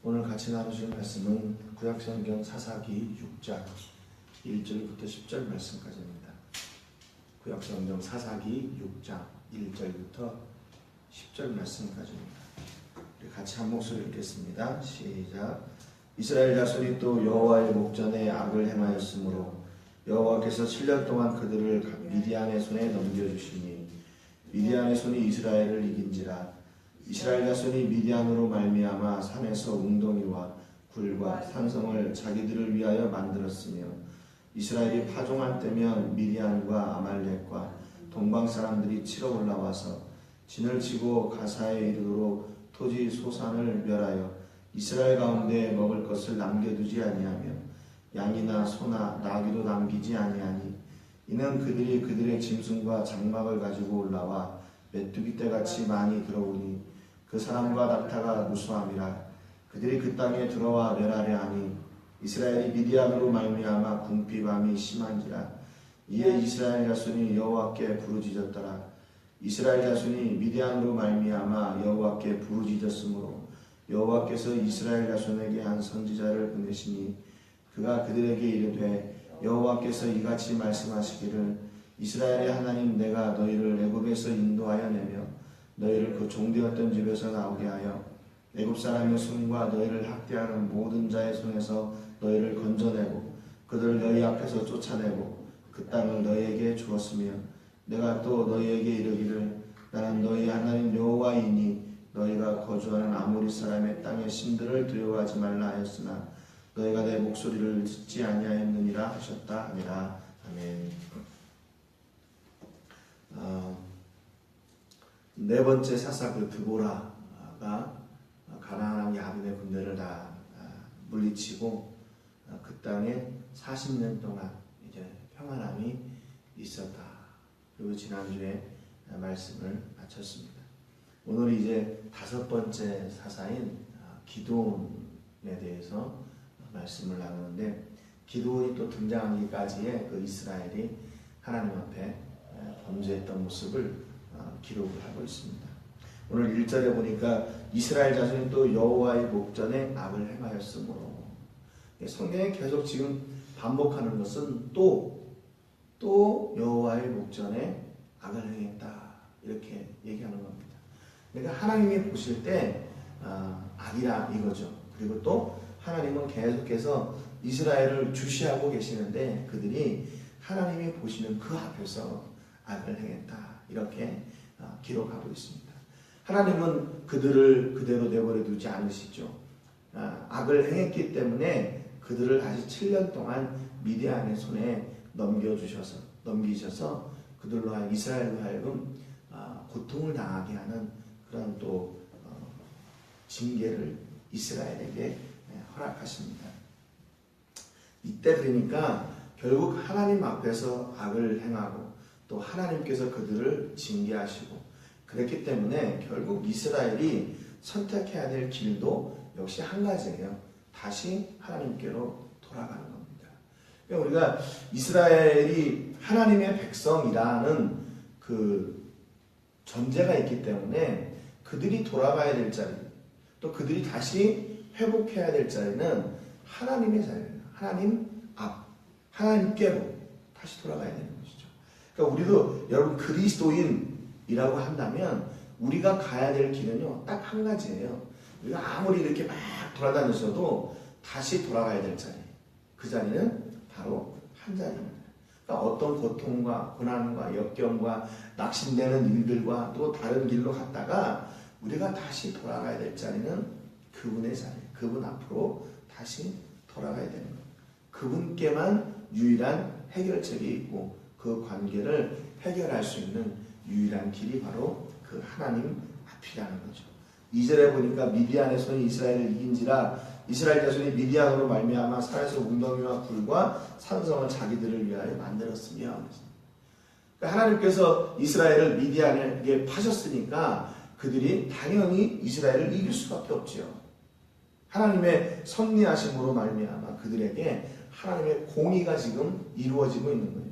오늘 같이 나누실 말씀은 구약성경 사사기 6장 1절부터 10절 말씀까지입니다. 구약성경 사사기 6장 1절부터 10절 말씀까지입니다. 우리 같이 한 목소리 읽겠습니다. 시작. 이스라엘 자손이 또 여호와의 목전에 악을 행하였으므로 여호와께서 7년 동안 그들을 미디안의 손에 넘겨주시니 미디안의 손이 이스라엘을 이긴지라. 이스라엘 자손이 미디안으로 말미암아 산에서 웅덩이와 굴과 산성을 자기들을 위하여 만들었으며 이스라엘이 파종할 때면 미디안과 아말렉과 동방 사람들이 치러 올라와서 진을 치고 가사에 이르도록 토지 소산을 멸하여 이스라엘 가운데 먹을 것을 남겨두지 아니하며 양이나 소나 나귀도 남기지 아니하니 이는 그들이 그들의 짐승과 장막을 가지고 올라와 메뚜기 떼같이 많이 들어오니 그 사람과 낙타가 무수함이라. 그들이 그 땅에 들어와 멸하려 하니 이스라엘이 미디안으로 말미암아 궁핍함이 심한지라. 이에 이스라엘 자손이 여호와께 부르짖었더라. 이스라엘 자손이 미디안으로 말미암아 여호와께 부르짖었으므로 여호와께서 이스라엘 자손에게 한 선지자를 보내시니 그가 그들에게 이르되 여호와께서 이같이 말씀하시기를 이스라엘의 하나님 내가 너희를 애굽에서 인도하여 내며 너희를 그 종되었던 집에서 나오게 하여 애굽 사람의 손과 너희를 학대하는 모든 자의 손에서 너희를 건져내고 그들을 너희 앞에서 쫓아내고 그 땅을 너희에게 주었으며 내가 또 너희에게 이르기를 나는 너희 하나님 여호와이니 너희가 거주하는 아모리 사람의 땅의 신들을 두려워하지 말라 하였으나 너희가 내 목소리를 듣지 아니하였느니라 하셨다 하니라. 아멘. 네 번째 사사 그 드보라가 가나안 야빈의 군대를 다 물리치고 그 땅에 40년 동안 이제 평안함이 있었다. 그리고 지난주에 말씀을 마쳤습니다. 오늘 이제 다섯 번째 사사인 기드온에 대해서 말씀을 나누는데 기드온이 또 등장하기까지의 그 이스라엘이 하나님 앞에 범죄했던 모습을 기록을 하고 있습니다. 오늘 1절에 보니까 이스라엘 자손이 또 여호와의 목전에 악을 행하였으므로 성경에 계속 지금 반복하는 것은 또 여호와의 목전에 악을 행했다 이렇게 얘기하는 겁니다. 그러니까 하나님이 보실 때 악이라 이거죠. 그리고 또 하나님은 계속해서 이스라엘을 주시하고 계시는데 그들이 하나님이 보시는 그 앞에서 악을 행했다 이렇게 기록하고 있습니다. 하나님은 그들을 그대로 내버려 두지 않으시죠. 악을 행했기 때문에 그들을 다시 7년 동안 미디안의 손에 넘기셔서 그들로 하여금 이스라엘로 하여금 고통을 당하게 하는 그런 또 징계를 이스라엘에게 허락하십니다. 이때 그러니까 결국 하나님 앞에서 악을 행하고 또 하나님께서 그들을 징계하시고 그랬기 때문에 결국 이스라엘이 선택해야 될 길도 역시 한 가지예요. 다시 하나님께로 돌아가는 겁니다. 그러니까 우리가 이스라엘이 하나님의 백성이라는 그 전제가 있기 때문에 그들이 돌아가야 될 자리 또 그들이 다시 회복해야 될 자리는 하나님의 자리예요. 하나님 앞, 하나님께로 다시 돌아가야 되는 것이죠. 그러니까 우리도 여러분 그리스도인이라고 한다면 우리가 가야 될 길은요 딱 한 가지예요. 우리가 아무리 이렇게 막 돌아다녔어도 다시 돌아가야 될 자리, 그 자리는 바로 한 자리입니다. 그러니까 어떤 고통과 고난과 역경과 낙심되는 일들과 또 다른 길로 갔다가 우리가 다시 돌아가야 될 자리는 그분의 자리, 그분 앞으로 다시 돌아가야 되는 것. 그분께만 유일한 해결책이 있고 그 관계를 해결할 수 있는 유일한 길이 바로 그 하나님 앞이라는 거죠. 2절에 보니까 미디안의 손이 이스라엘을 이긴지라 이스라엘 자손이 미디안으로 말미암아 산에서 웅덩이와 굴과 산성을 자기들을 위하여 만들었으며 그러니까 하나님께서 이스라엘을 미디안에게 파셨으니까 그들이 당연히 이스라엘을 이길 수밖에 없지요. 하나님의 섭리하심으로 말미암아 그들에게 하나님의 공의가 지금 이루어지고 있는 거예요.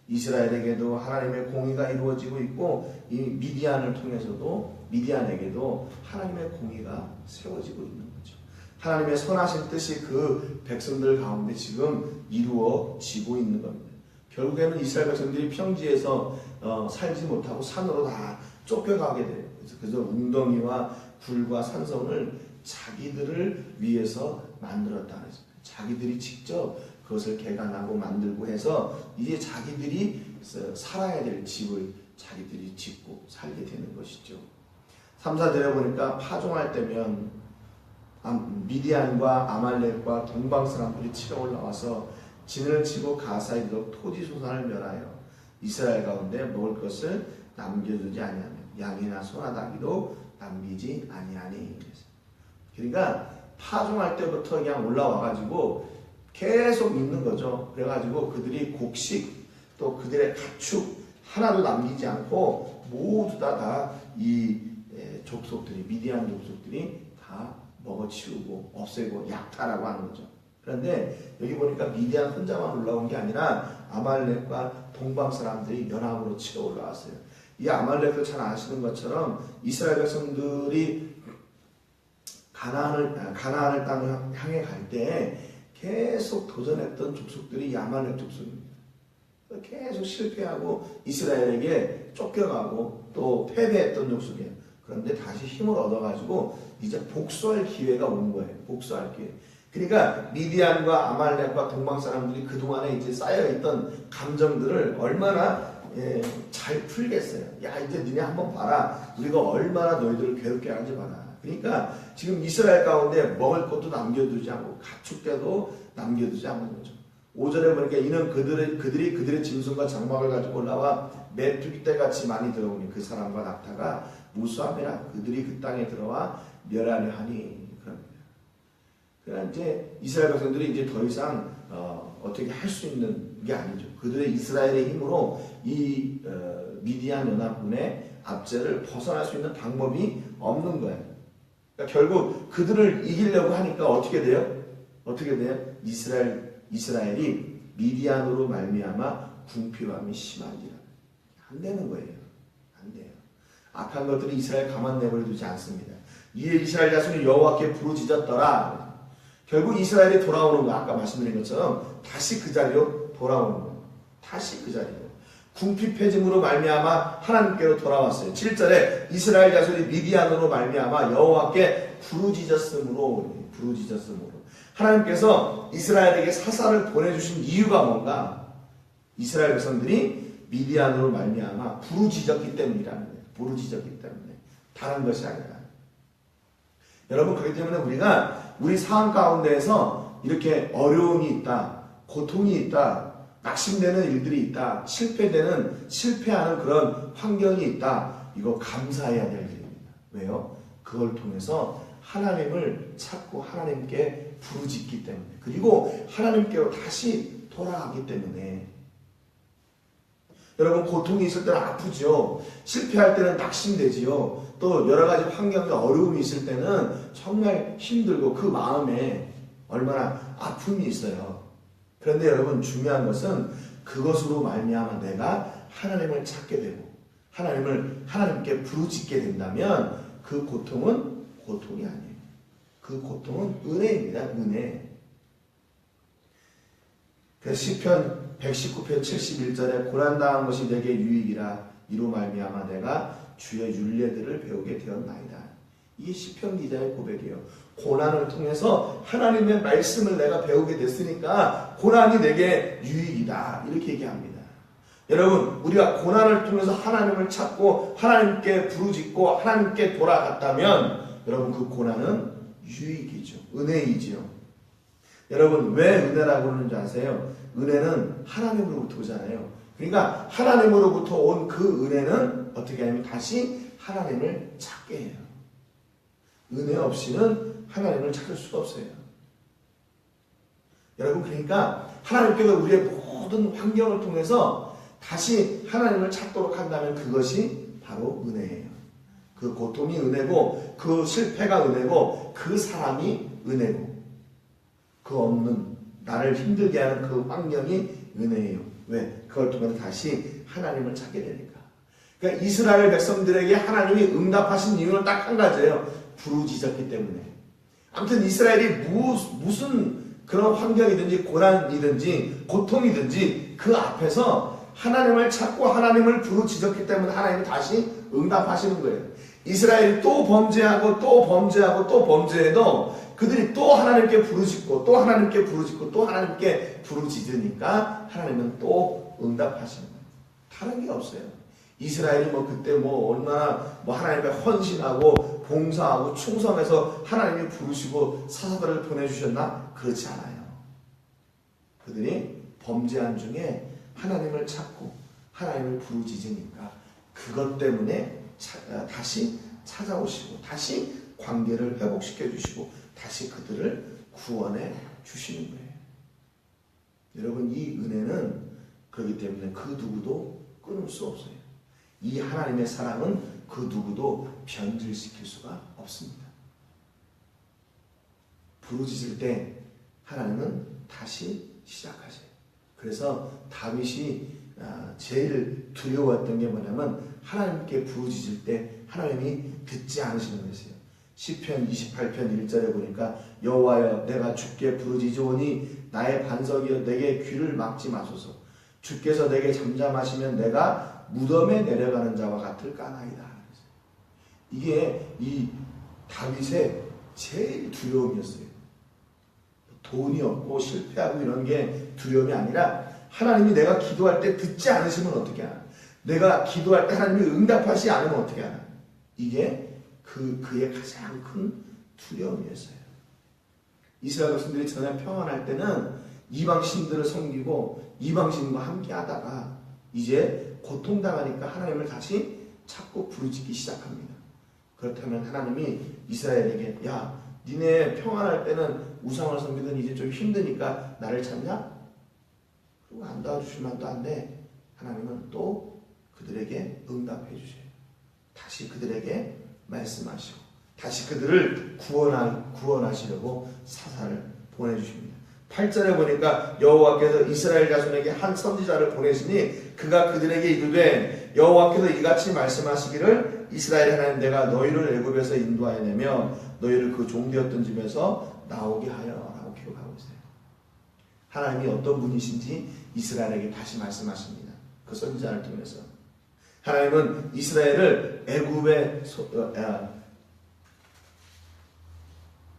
이스라엘에게도 하나님의 공의가 이루어지고 있고 이 미디안을 통해서도 미디안에게도 하나님의 공의가 세워지고 있는 거죠. 하나님의 선하신 뜻이 그 백성들 가운데 지금 이루어지고 있는 겁니다. 결국에는 이스라엘 백성들이 평지에서 살지 못하고 산으로 다 쫓겨가게 돼요. 그래서 웅덩이와 굴과 산성을 자기들을 위해서 만들었다는 거죠. 자기들이 직접 그것을 개간하고 만들고 해서 이제 자기들이 살아야 될 집을 자기들이 짓고 살게 되는 것이죠. 3, 4절에 보니까 파종할 때면 미디안과 아말렉과 동방 사람들이 치러 올라와서 진을 치고 가사에 들어 토지 소산을 멸하여 이스라엘 가운데 먹을 것을 남겨두지 아니하며 양이나 소나 닭이도 남기지 아니하니. 그러니까 파종할 때부터 그냥 올라와가지고 계속 있는 거죠. 그래가지고 그들이 곡식 또 그들의 가축 하나도 남기지 않고 모두 다 이 족속들이 미디안 족속들이 다 먹어치우고 없애고 약탈하고 하는 거죠. 그런데 여기 보니까 미디안 혼자만 올라온 게 아니라 아말렉과 동방 사람들이 연합으로 치러 올라왔어요. 이 아말렉도 잘 아시는 것처럼 이스라엘 백성들이 가나안을 땅을 향해 갈 때 계속 도전했던 족속들이 이 아말렉 족속입니다. 계속 실패하고 이스라엘에게 쫓겨가고 또 패배했던 족속이에요. 그런데 다시 힘을 얻어가지고 이제 복수할 기회가 온 거예요. 복수할 기회. 그러니까 미디안과 아말렉과 동방 사람들이 그동안에 이제 쌓여있던 감정들을 얼마나 잘 풀겠어요. 야, 이제 니네 한번 봐라. 우리가 얼마나 너희들을 괴롭게 하는지 봐라. 그러니까 지금 이스라엘 가운데 먹을 것도 남겨두지 않고 가축대도 남겨두지 않는 거죠. 5절에 보니까 이는 그들이 그들의 짐승과 장막을 가지고 올라와 메뚜기 떼같이 많이 들어오니 그 사람과 낙타가 무수함이라 그들이 그 땅에 들어와 멸하려 하니. 그럽니다. 그러나 이제 이스라엘 백성들이 이제 더 이상 어떻게 할 수 있는 게 아니죠. 그들의 이스라엘의 힘으로 이 미디안 연합군의 압제를 벗어날 수 있는 방법이 없는 거예요. 그러니까 결국 그들을 이기려고 하니까 어떻게 돼요? 어떻게 돼요? 이스라엘이 미디안으로 말미암아 궁핍함이 심한지라. 안 되는 거예요. 안 돼요. 악한 것들이 이스라엘 가만 내버려 두지 않습니다. 이에 이스라엘 자손이 여호와께 부르짖었더라. 결국 이스라엘이 돌아오는 거, 아까 말씀드린 것처럼 다시 그 자리로 돌아오는 거예요. 다시 그 자리로. 궁핍해짐으로 말미암아 하나님께로 돌아왔어요. 7절에 이스라엘 자손이 미디안으로 말미암아 여호와께 부르짖었으므로. 하나님께서 이스라엘에게 사사를 보내주신 이유가 뭔가? 이스라엘 백성들이 미디안으로 말미암아 부르짖었기 때문이라는 거예요. 부르짖었기 때문에. 다른 것이 아니라. 여러분, 그렇기 때문에 우리가 우리 삶 가운데에서 이렇게 어려움이 있다, 고통이 있다, 낙심되는 일들이 있다, 실패하는 그런 환경이 있다, 이거 감사해야 될 일입니다. 왜요? 그걸 통해서 하나님을 찾고 하나님께 부르짖기 때문에, 그리고 하나님께로 다시 돌아가기 때문에. 여러분, 고통이 있을 때는 아프죠. 실패할 때는 낙심되지요. 또 여러 가지 환경에 어려움이 있을 때는 정말 힘들고 그 마음에 얼마나 아픔이 있어요. 그런데 여러분, 중요한 것은 그것으로 말미암아 내가 하나님을 찾게 되고 하나님께 부르짖게 된다면 그 고통은 고통이 아니에요. 그 고통은 은혜입니다. 은혜. 그래서 시편 119편 71절에 고난당한 것이 내게 유익이라 이로 말미암아 내가 주의 율례들을 배우게 되었나이다. 이게 시편 기자의 고백이에요. 고난을 통해서 하나님의 말씀을 내가 배우게 됐으니까 고난이 내게 유익이다. 이렇게 얘기합니다. 여러분, 우리가 고난을 통해서 하나님을 찾고 하나님께 부르짖고 하나님께 돌아갔다면 여러분, 그 고난은 유익이죠. 은혜이죠. 여러분, 왜 은혜라고 하는지 아세요? 은혜는 하나님으로부터 오잖아요. 그러니까 하나님으로부터 온 그 은혜는 어떻게 하냐면 다시 하나님을 찾게 해요. 은혜 없이는 하나님을 찾을 수가 없어요. 여러분, 그러니까 하나님께서 우리의 모든 환경을 통해서 다시 하나님을 찾도록 한다면 그것이 바로 은혜예요. 그 고통이 은혜고, 그 실패가 은혜고, 그 사람이 은혜고, 그 없는 나를 힘들게 하는 그 환경이 은혜예요. 왜? 그걸 통해서 다시 하나님을 찾게 되니까. 그러니까 이스라엘 백성들에게 하나님이 응답하신 이유는 딱 한 가지예요. 부르짖었기 때문에. 아무튼 이스라엘이 무슨 그런 환경이든지 고난이든지 고통이든지 그 앞에서 하나님을 찾고 하나님을 부르짖었기 때문에 하나님이 다시 응답하시는 거예요. 이스라엘이 또 범죄하고 또 범죄하고 또 범죄해도 그들이 또 하나님께 부르짖고 또 하나님께 부르짖고 또 하나님께 부르짖으니까 하나님은 또 응답하시는 거예요. 다른 게 없어요. 이스라엘이 그때 얼마나 하나님께 헌신하고 봉사하고 충성해서 하나님이 부르시고 사사들을 보내주셨나? 그렇지 않아요. 그들이 범죄한 중에 하나님을 찾고 하나님을 부르짖으니까 그것 때문에 다시 찾아오시고 다시 관계를 회복시켜 주시고 다시 그들을 구원해 주시는 거예요. 여러분, 이 은혜는 그렇기 때문에 그 누구도 끊을 수 없어요. 이 하나님의 사랑은 그 누구도 변질시킬 수가 없습니다. 부르짖을 때 하나님은 다시 시작하세요. 그래서 다윗이 제일 두려웠던 게 뭐냐면 하나님께 부르짖을 때 하나님이 듣지 않으시는 것이에요. 시편 28편 1절에 보니까 여호와여 내가 주께 부르짖으오니 나의 반석이여 내게 귀를 막지 마소서. 주께서 내게 잠잠하시면 내가 무덤에 내려가는 자와 같을까나이다. 이게 이 다윗의 제일 두려움이었어요. 돈이 없고 실패하고 이런 게 두려움이 아니라 하나님이 내가 기도할 때 듣지 않으시면 어떻게 하나? 내가 기도할 때 하나님이 응답하시지 않으면 어떻게 하나? 이게 그의 가장 큰 두려움이었어요. 이스라엘 백성들이 전에 평안할 때는 이방신들을 섬기고 이방신과 함께 하다가 이제 고통당하니까 하나님을 다시 찾고 부르짖기 시작합니다. 그렇다면 하나님이 이스라엘에게 야 니네 평안할 때는 우상을 섬기던 이제 좀 힘드니까 나를 찾냐? 그리고 안 도와주시면 또 안 돼. 하나님은 또 그들에게 응답해 주셔요. 다시 그들에게 말씀하시고 다시 그들을 구원하시려고 사사를 보내주십니다. 8절에 보니까 여호와께서 이스라엘 자손에게 한 선지자를 보내시니 그가 그들에게 이르되 여호와께서 이같이 말씀하시기를 이스라엘 하나님 내가 너희를 애굽에서 인도하여 내며 너희를 그 종되었던 집에서 나오게 하여 라고 기록하고 있어요. 하나님이 어떤 분이신지 이스라엘에게 다시 말씀하십니다. 그 선지자를 통해서 하나님은 이스라엘을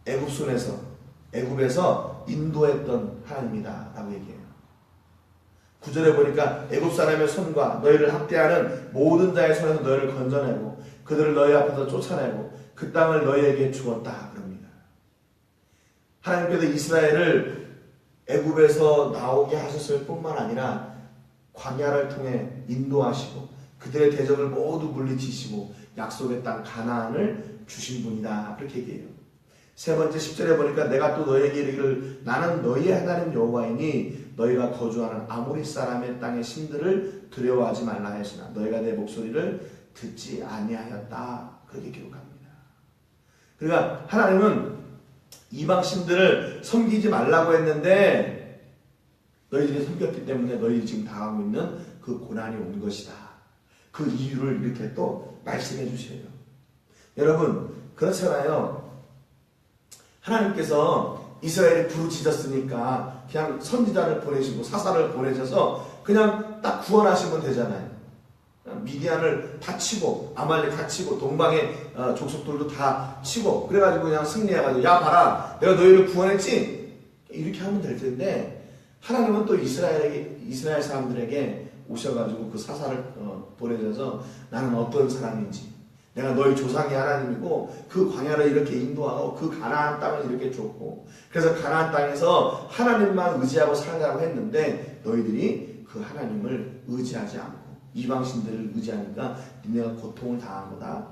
애굽 손에서 애굽에서 인도했던 하나님이다 라고 얘기해요. 9절에 보니까 애굽 사람의 손과 너희를 학대하는 모든 자의 손에서 너희를 건져내고 그들을 너희 앞에서 쫓아내고 그 땅을 너희에게 주었다 그럽니다. 하나님께서 이스라엘을 애굽에서 나오게 하셨을 뿐만 아니라 광야를 통해 인도하시고 그들의 대적을 모두 물리치시고 약속의 땅 가나안을 주신 분이다 그렇게 얘기해요. 세 번째 10절에 보니까 내가 또 너희에게 이르기를 나는 너희의 하나님 여호와이니 너희가 거주하는 아모리 사람의 땅의 신들을 두려워하지 말라 하였으나 너희가 내 목소리를 듣지 아니하였다 그렇게 기록합니다. 그러니까 하나님은 이방 신들을 섬기지 말라고 했는데 너희들이 섬겼기 때문에 너희들이 지금 당하고 있는 그 고난이 온 것이다. 그 이유를 이렇게 또 말씀해 주셔요. 여러분 그렇잖아요. 하나님께서 이스라엘이 부르짖었으니까 그냥 선지자를 보내시고 사사를 보내셔서 그냥 딱 구원하시면 되잖아요. 미디안을 다 치고 아말렉 다 치고 동방의 족속들도 다 치고 그래가지고 그냥 승리해가지고 야 봐라 내가 너희를 구원했지 이렇게 하면 될 텐데 하나님은 또 이스라엘 사람들에게 오셔가지고 그 사사를 보내셔서 나는 어떤 사람인지 내가 너희 조상의 하나님이고 그 광야를 이렇게 인도하고 그 가나안 땅을 이렇게 줬고 그래서 가나안 땅에서 하나님만 의지하고 살라고 했는데 너희들이 그 하나님을 의지하지 않고 이방신들을 의지하니까 니네가 고통을 당한 거다.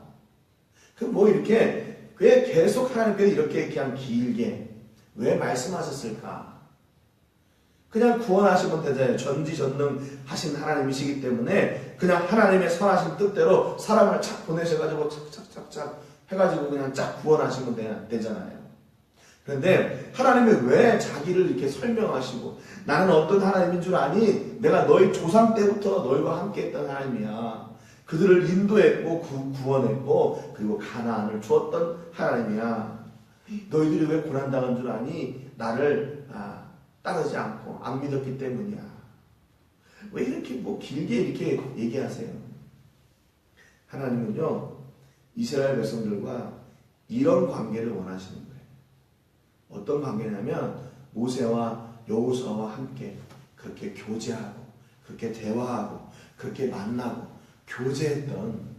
그 이렇게 왜 계속 하나님께서 이렇게 그냥 길게 왜 말씀하셨을까? 그냥 구원하시면 되잖아요. 전지전능하신 하나님이시기 때문에 그냥 하나님의 선하신 뜻대로 사람을 착 보내셔가지고 착착착착 해가지고 그냥 쫙 구원하시면 되잖아요. 그런데 하나님이 왜 자기를 이렇게 설명하시고 나는 어떤 하나님인 줄 아니? 내가 너희 조상 때부터 너희와 함께 했던 하나님이야. 그들을 인도했고 구원했고 그리고 가나안을 주었던 하나님이야. 너희들이 왜 고난당한 줄 아니? 나를 따르지 않고 안 믿었기 때문이야. 왜 이렇게 길게 이렇게 얘기하세요? 하나님은요, 이스라엘 백성들과 이런 관계를 원하시는 거예요. 어떤 관계냐면 모세와 여호수아와 함께 그렇게 교제하고 그렇게 대화하고 그렇게 만나고 교제했던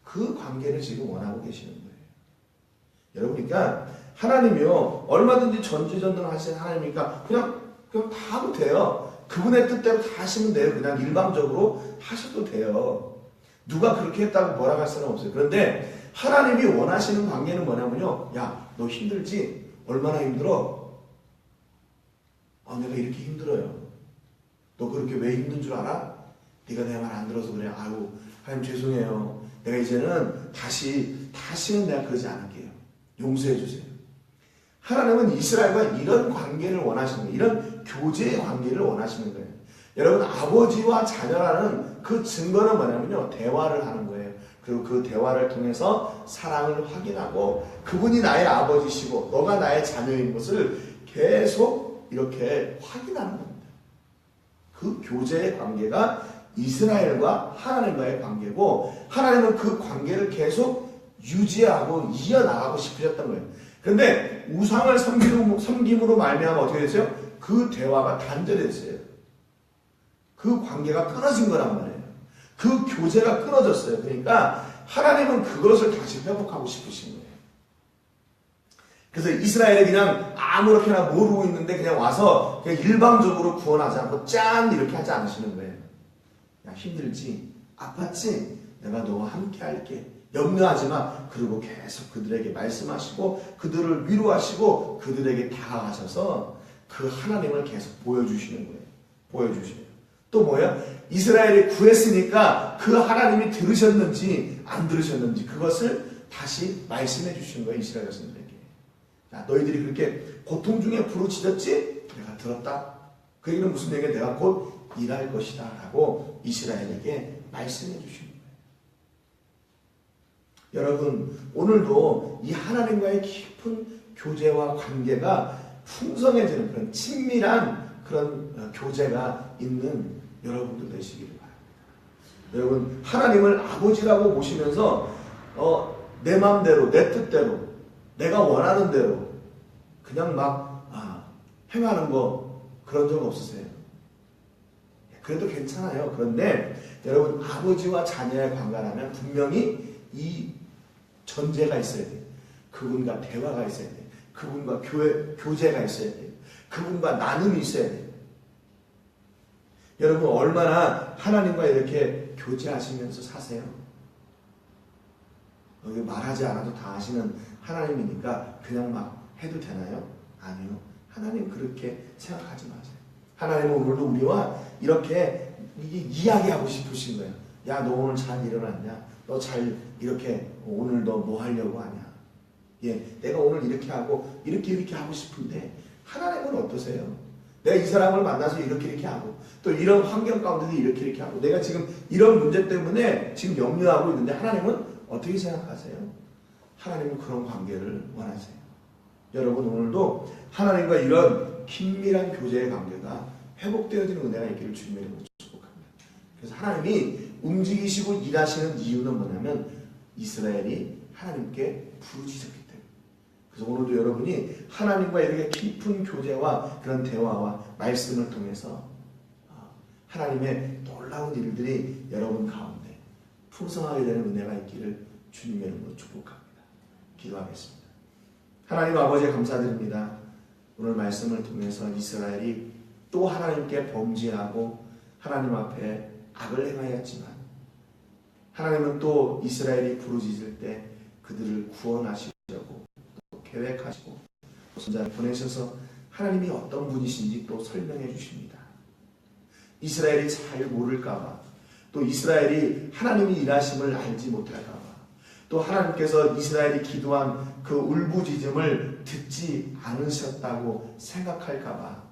그 관계를 지금 원하고 계시는 거예요. 여러분, 그러니까 하나님이요, 얼마든지 전지전능하신 하나님이니까 그냥 다 하면 돼요. 그분의 뜻대로 다 하시면 돼요. 그냥 일방적으로 하셔도 돼요. 누가 그렇게 했다고 뭐라고 할 수는 없어요. 그런데 하나님이 원하시는 관계는 뭐냐면요, 야, 너 힘들지? 얼마나 힘들어? 내가 이렇게 힘들어요. 너 그렇게 왜 힘든 줄 알아? 네가 내 말 안 들어서 그래. 아유, 하나님 죄송해요. 내가 이제는 다시는 내가 그러지 않을게요. 용서해 주세요. 하나님은 이스라엘과 이런 관계를 원하시는 거예요. 이런 교제의 관계를 원하시는 거예요. 여러분, 아버지와 자녀라는 그 증거는 뭐냐면요, 대화를 하는 거예요. 그리고 그 대화를 통해서 사랑을 확인하고 그분이 나의 아버지시고 너가 나의 자녀인 것을 계속 이렇게 확인하는 겁니다. 그 교제의 관계가 이스라엘과 하나님과의 관계고, 하나님은 그 관계를 계속 유지하고 이어나가고 싶으셨던 거예요. 그런데 우상을 섬김으로 말미암아 어떻게 됐어요? 그 대화가 단절했어요. 그 관계가 끊어진 거란 말이에요. 그 교제가 끊어졌어요. 그러니까 하나님은 그것을 다시 회복하고 싶으신 거예요. 그래서 이스라엘이 그냥 아무렇게나 모르고 있는데 그냥 와서 그냥 일방적으로 구원하지 않고 짠 이렇게 하지 않으시는 거예요. 야, 힘들지? 아팠지? 내가 너와 함께 할게. 염려하지 마. 그리고 계속 그들에게 말씀하시고 그들을 위로하시고 그들에게 다가가셔서 그 하나님을 계속 보여주시는 거예요. 보여주시는 거예요. 또 뭐야? 이스라엘이 구했으니까 그 하나님이 들으셨는지 안 들으셨는지 그것을 다시 말씀해 주시는 거예요. 이스라엘 백성들에게. 야, 너희들이 그렇게 고통 중에 부르짖었지? 내가 들었다. 그 얘기는 무슨 얘기야? 내가 곧 일할 것이다 라고 이스라엘에게 말씀해 주시는 거예요. 여러분, 오늘도 이 하나님과의 깊은 교제와 관계가 풍성해지는 그런 친밀한 그런 교제가 있는 여러분들 되시기를 바랍니다. 여러분, 하나님을 아버지라고 보시면서 내 마음대로 내 뜻대로 내가 원하는 대로 그냥 막 행하는 거 그런 적 없으세요? 그래도 괜찮아요. 그런데 여러분, 아버지와 자녀의 관계라면 분명히 이 전제가 있어야 돼요. 그분과 대화가 있어야 돼요. 그분과 교제가 있어야 돼요. 그분과 나눔이 있어야 돼요. 여러분, 얼마나 하나님과 이렇게 교제하시면서 사세요? 여기 말하지 않아도 다 아시는 하나님이니까 그냥 막 해도 되나요? 아니요. 하나님 그렇게 생각하지 마세요. 하나님은 오늘도 우리와 이렇게 이야기하고 싶으신 거예요. 야, 너 오늘 잘 일어났냐? 너 잘 이렇게 오늘 너 뭐 하려고 하냐? 예, 내가 오늘 이렇게 하고 이렇게 하고 싶은데 하나님은 어떠세요? 내가 이 사람을 만나서 이렇게 하고 또 이런 환경 가운데도 이렇게 하고 내가 지금 이런 문제 때문에 지금 염려하고 있는데 하나님은 어떻게 생각하세요? 하나님은 그런 관계를 원하세요. 여러분, 오늘도 하나님과 이런 긴밀한 교제의 관계가 회복되어지는 은혜가 있기를 주님의 이름으로 축복합니다. 그래서 하나님이 움직이시고 일하시는 이유는 뭐냐면 이스라엘이 하나님께 부르짖었기 때문에. 그래서 오늘도 여러분이 하나님과 이렇게 깊은 교제와 그런 대화와 말씀을 통해서 하나님의 놀라운 일들이 여러분 가운데 풍성하게 되는 은혜가 있기를 주님의 이름으로 축복합니다. 기도하겠습니다. 하나님 아버지 감사드립니다. 오늘 말씀을 통해서 이스라엘이 또 하나님께 범죄하고 하나님 앞에 악을 행하였지만 하나님은 또 이스라엘이 부르짖을 때 그들을 구원하시려고 또 계획하시고 선자를 보내셔서 하나님이 어떤 분이신지 또 설명해 주십니다. 이스라엘이 잘 모를까봐, 또 이스라엘이 하나님이 일하심을 알지 못할까봐, 또 하나님께서 이스라엘이 기도한 그 울부짖음을 듣지 않으셨다고 생각할까봐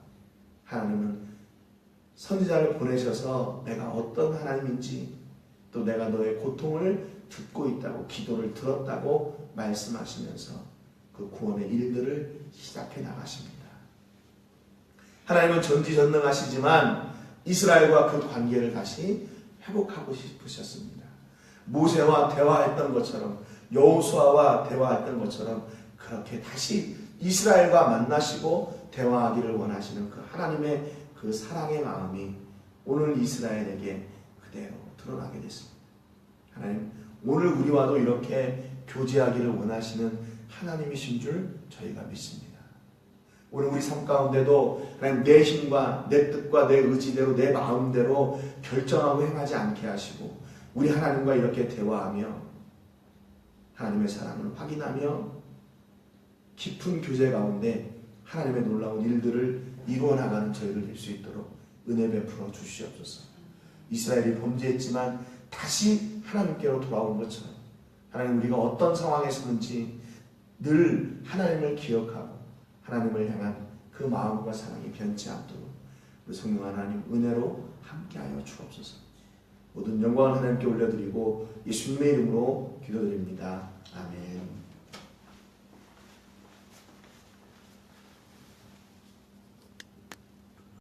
하나님은 선지자를 보내셔서 내가 어떤 하나님인지, 또 내가 너의 고통을 듣고 있다고, 기도를 들었다고 말씀하시면서 그 구원의 일들을 시작해 나가십니다. 하나님은 전지전능하시지만 이스라엘과 그 관계를 다시 회복하고 싶으셨습니다. 모세와 대화했던 것처럼, 여호수아와 대화했던 것처럼 그렇게 다시 이스라엘과 만나시고 대화하기를 원하시는 그 하나님의 그 사랑의 마음이 오늘 이스라엘에게 그대로 드러나게 됐습니다. 하나님, 오늘 우리와도 이렇게 교제하기를 원하시는 하나님이신 줄 저희가 믿습니다. 오늘 우리 삶 가운데도 하나님, 내 힘과 내 뜻과 내 의지대로 내 마음대로 결정하고 행하지 않게 하시고 우리 하나님과 이렇게 대화하며 하나님의 사랑을 확인하며 깊은 교제 가운데 하나님의 놀라운 일들을 이루어 나가는 저희를 될 수 있도록 은혜 베풀어 주시옵소서. 이스라엘이 범죄했지만 다시 하나님께로 돌아온 것처럼 하나님, 우리가 어떤 상황에 서는지 늘 하나님을 기억하고 하나님을 향한 그 마음과 사랑이 변치 않도록 우리 성령 하나님 은혜로 함께하여 주옵소서. 모든 영광을 하나님께 올려드리고 예수님의 이름으로 기도드립니다. 아멘.